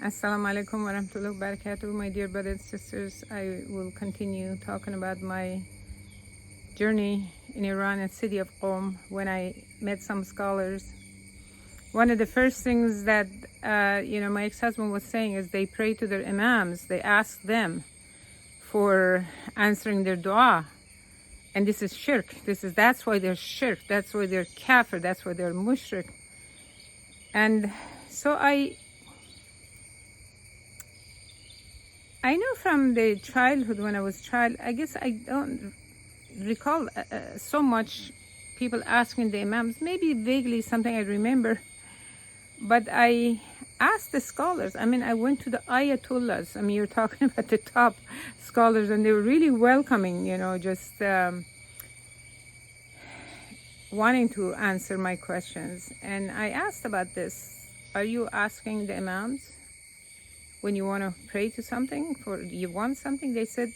Assalamu alaikum wa rahmatullahi wa barakatuh. My dear brothers and sisters, I will continue talking about my journey in Iran and city of Qom when I met some scholars. One of the first things that my ex-husband was saying is they pray to their imams. They ask them for answering their dua. And this is shirk. That's why they're shirk. That's why they're kafir. That's why they're mushrik. And so I know from the childhood, when I was a child, I guess I don't recall so much people asking the imams, maybe vaguely something I remember, but I asked the scholars. I went to the ayatollahs. You're talking about the top scholars, and they were really welcoming, just wanting to answer my questions. And I asked about this. Are you asking the imams when you want to pray to something, for you want something? They said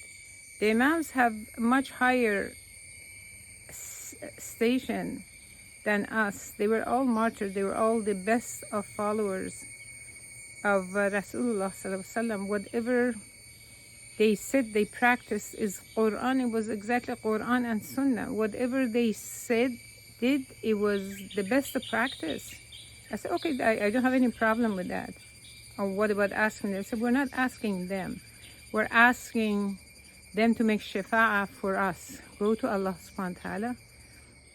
the imams have much higher station than us. They were all martyrs. They were all the best of followers of Rasulullah sallallahu alaihi wasallam. Whatever they said they practiced is Quran. It was exactly Quran and Sunnah. Whatever they did, it was the best of practice. I said, okay, I don't have any problem with that. Or what about asking them? I said, we're not asking them. We're asking them to make shafa'ah for us. Go to Allah subhanahu wa ta'ala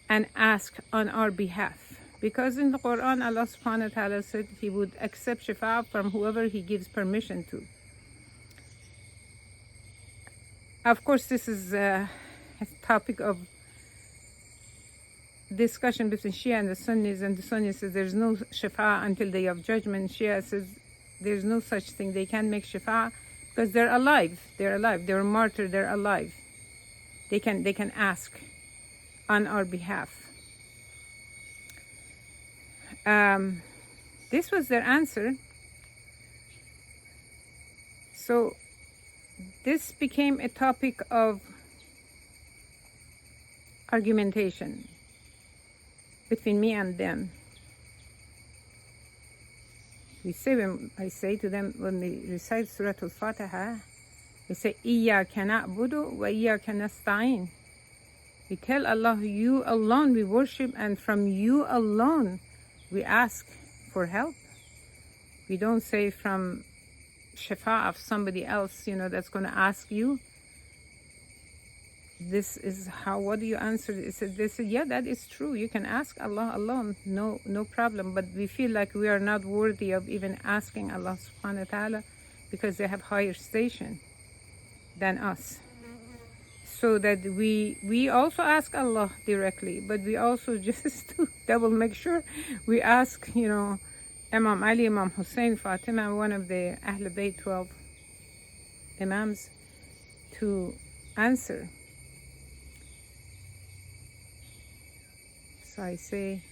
and ask on our behalf. Because in the Quran, Allah subhanahu wa ta'ala said He would accept shafa'ah from whoever He gives permission to. Of course, this is a topic of discussion between Shia and the Sunnis. And the Sunnis says there's no shafa'ah until Day of Judgment. Shia says there's no such thing. They can't make shafa'ah because they're alive. They're alive. They're martyred. They're alive. They can ask on our behalf. This was their answer. So this became a topic of argumentation between me and them. I say to them, when they recite Surah Al-Fatiha, we say, إِيَّاكَ نَعْبُدُ وَإِيَّاكَ نَسْتَعِينُ. We tell Allah, you alone we worship, and from you alone we ask for help. We don't say from shafa of somebody else, that's going to ask you. This is how, what do you answer? They said, yeah, that is true. You can ask Allah alone, no problem. But we feel like we are not worthy of even asking Allah subhanahu wa ta'ala because they have higher station than us. So that we also ask Allah directly, but we also just to double make sure we ask, Imam Ali, Imam Hussein, Fatima, one of the Ahl Bayt 12 Imams, to answer. So I say,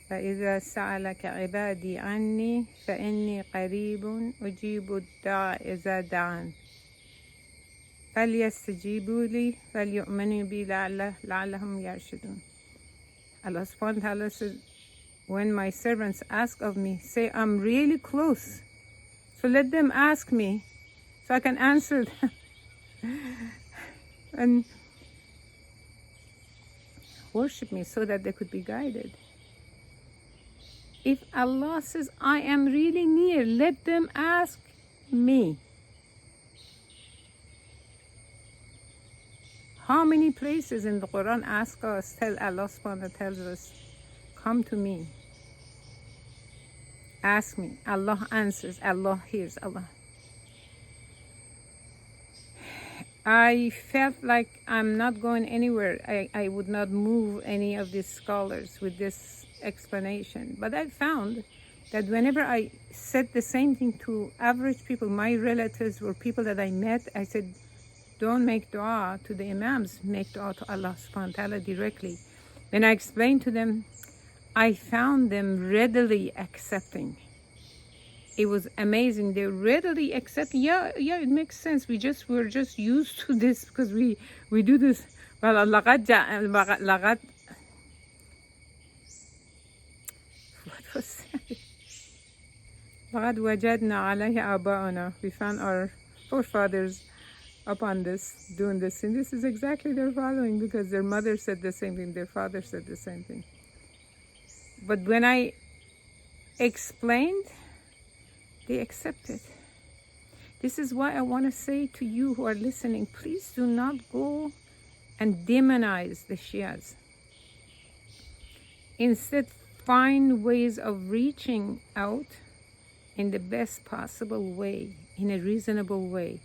فَإِذَا سَأَلَكَ عِبَادِي عَنِّي فَإِنِّي قَرِيبٌ أُجِيبُ الدَّاعِ إِذَا دَعَانِ فَلْيَسْتَجِيبُوا لِي فَلْيُؤْمِنُوا بِي لَعَلَّهُمْ يَرْشُدُونَ. Allah subhanahu wa ta'ala says, when my servants ask of me, say I'm really close. So let them ask me so I can answer them. And worship me so that they could be guided. If Allah says, I am really near, let them ask me. How many places in the Quran ask us, tell Allah subhanahu wa ta'ala tells us, come to me. Ask me. Allah answers. Allah hears. Allah. I felt like I'm not going anywhere. I would not move any of these scholars with this explanation. But I found that whenever I said the same thing to average people, my relatives or people that I met, I said, don't make dua to the imams, make dua to Allah subhanahu wa ta'ala directly. When I explained to them, I found them readily accepting. It was amazing. They readily accept. Yeah, it makes sense. We're just used to this because we do this. Well, what was that? فقد وجدنا عليه آباءنا. We found our forefathers upon this, doing this. And this is exactly their following, because their mother said the same thing, their father said the same thing. But when I explained, they accepted. This is why I want to say to you who are listening, please do not go and demonize the Shias. Instead, find ways of reaching out in the best possible way, in a reasonable way.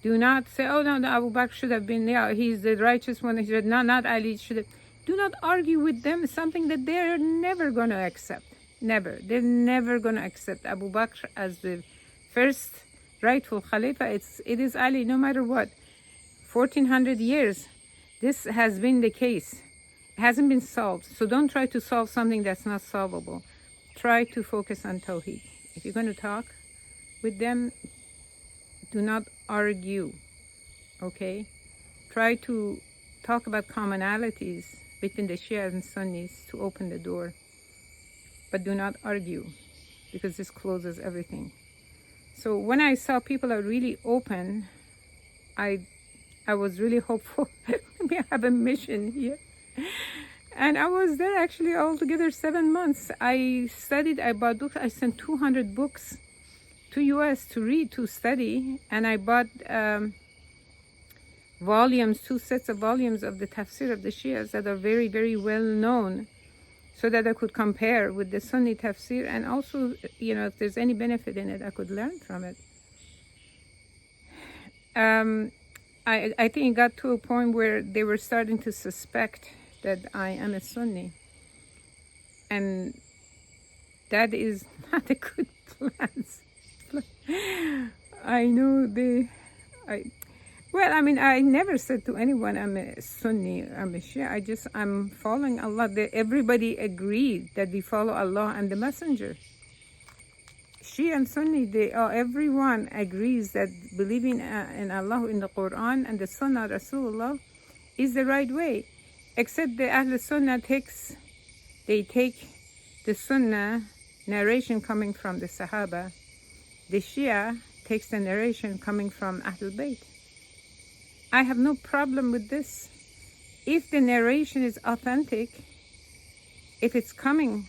Do not say, oh no, Abu Bakr should have been, yeah, he's the righteous one. He should, no, not Ali should have. Do not argue with them, something that they're never going to accept. Never. They're never going to accept Abu Bakr as the first rightful Khalifa. It is Ali, no matter what. 1400 years, this has been the case. It hasn't been solved. So don't try to solve something that's not solvable. Try to focus on Tawheed. If you're going to talk with them, do not argue, okay? Try to talk about commonalities between the Shias and Sunnis to open the door. But do not argue, because this closes everything. So when I saw people are really open, I was really hopeful. We have a mission here. And I was there actually altogether 7 months. I studied, I bought books. I sent 200 books to US to read, to study. And I bought volumes, 2 sets of volumes of the tafsir of the Shias that are very, very well known, so that I could compare with the Sunni tafsir. And also, you know, if there's any benefit in it, I could learn from it. I think it got to a point where they were starting to suspect that I am a Sunni. And that is not a good plan. I know I never said to anyone I'm a Sunni, I'm a Shia. I'm following Allah. Everybody agreed that we follow Allah and the Messenger. Shia and Sunni, everyone agrees that believing in Allah, in the Quran and the Sunnah Rasulullah is the right way. Except the Ahl Sunnah take the Sunnah narration coming from the Sahaba. The Shia takes the narration coming from Ahlul Bayt. I have no problem with this. If the narration is authentic, if it's coming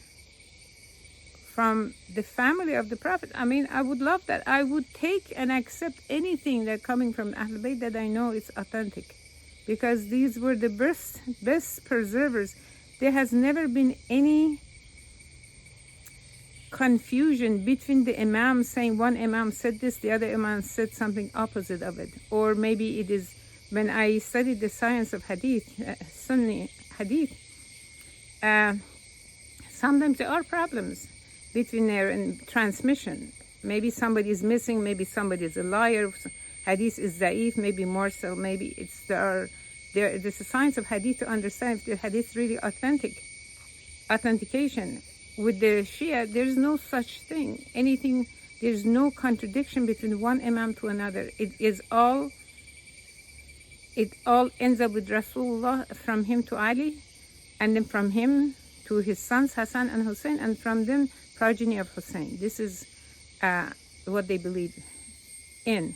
from the family of the Prophet, I would love that. I would take and accept anything that coming from Ahlul Bayt that I know is authentic. Because these were the best preservers. There has never been any confusion between the Imam saying one Imam said this, the other Imam said something opposite of it. Or maybe it is, when I studied the science of Hadith, Sunni Hadith, sometimes there are problems between their transmission. Maybe somebody is missing, maybe somebody is a liar. Hadith is da'if, maybe more so, maybe there's a science of Hadith to understand if the Hadith is really authentic. Authentication. With the Shia, there's no such thing. There's no contradiction between one Imam to another. It all ends up with Rasulullah, from him to Ali, and then from him to his sons Hassan and Hussein, and from them, progeny of Hussein. This is what they believe in.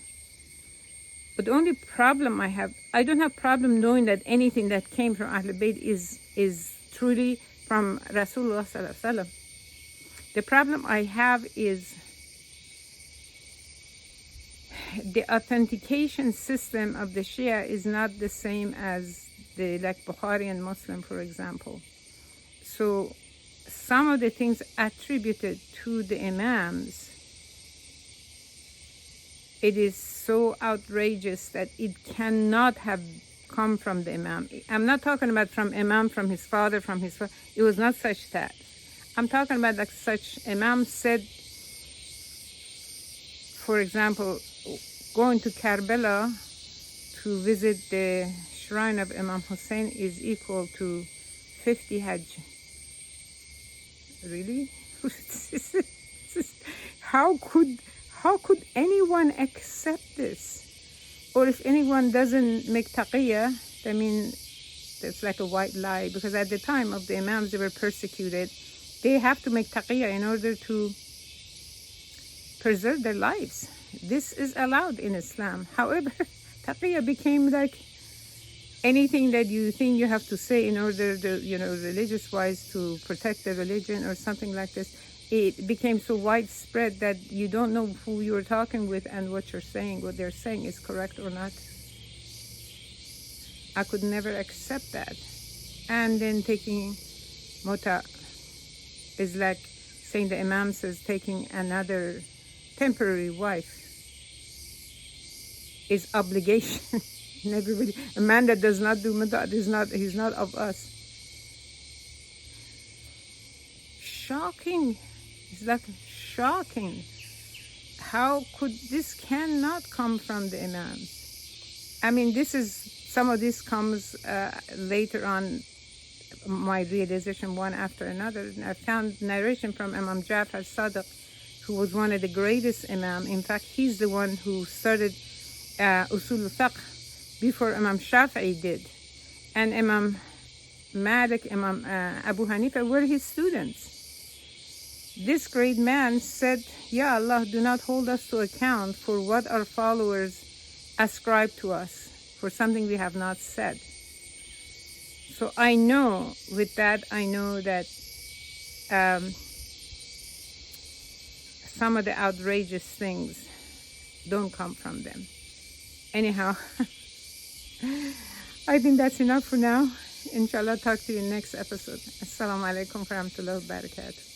But the only problem I don't have problem knowing that anything that came from Ahlul Bayt is truly from Rasulullah Sallallahu Alaihi Wasallam. The problem I have is the authentication system of the Shia is not the same as like Bukhari and Muslim, for example. So some of the things attributed to the Imams, it is so outrageous that it cannot have come from the Imam. I'm not talking about from Imam, from his father, it was not such that. I'm talking about like such Imam said, for example, going to Karbala to visit the shrine of Imam Hussein is equal to 50 Hajj. Really? How could anyone accept this? Or if anyone doesn't make taqiyya, I mean, that's like a white lie, because at the time of the Imams, they were persecuted. They have to make taqiyya in order to preserve their lives. This is allowed in Islam. However, taqiyya became like anything that you think you have to say in order to, religious-wise to protect the religion or something like this. It became so widespread that you don't know who you're talking with and what they're saying is correct or not. I could never accept that. And then taking mota is like saying the Imam says taking another temporary wife is obligation. And everybody, a man that does not do mata he's not of us. Shocking. It's like shocking. How could this cannot come from the Imams? I mean, some of this comes later on, my realization one after another. And I found narration from Imam Jafar Sadiq, who was one of the greatest Imam. In fact, he's the one who started Usul al-Fiqh before Imam Shafi'i did. And Imam Malik, Imam Abu Hanifa were his students. This great man said, Ya Allah, do not hold us to account for what our followers ascribe to us, for something we have not said. So I know, with that, I know that some of the outrageous things don't come from them. Anyhow, I think that's enough for now. Inshallah, talk to you next episode. Assalamu alaikum wa rahmatullahi wa barakatuh.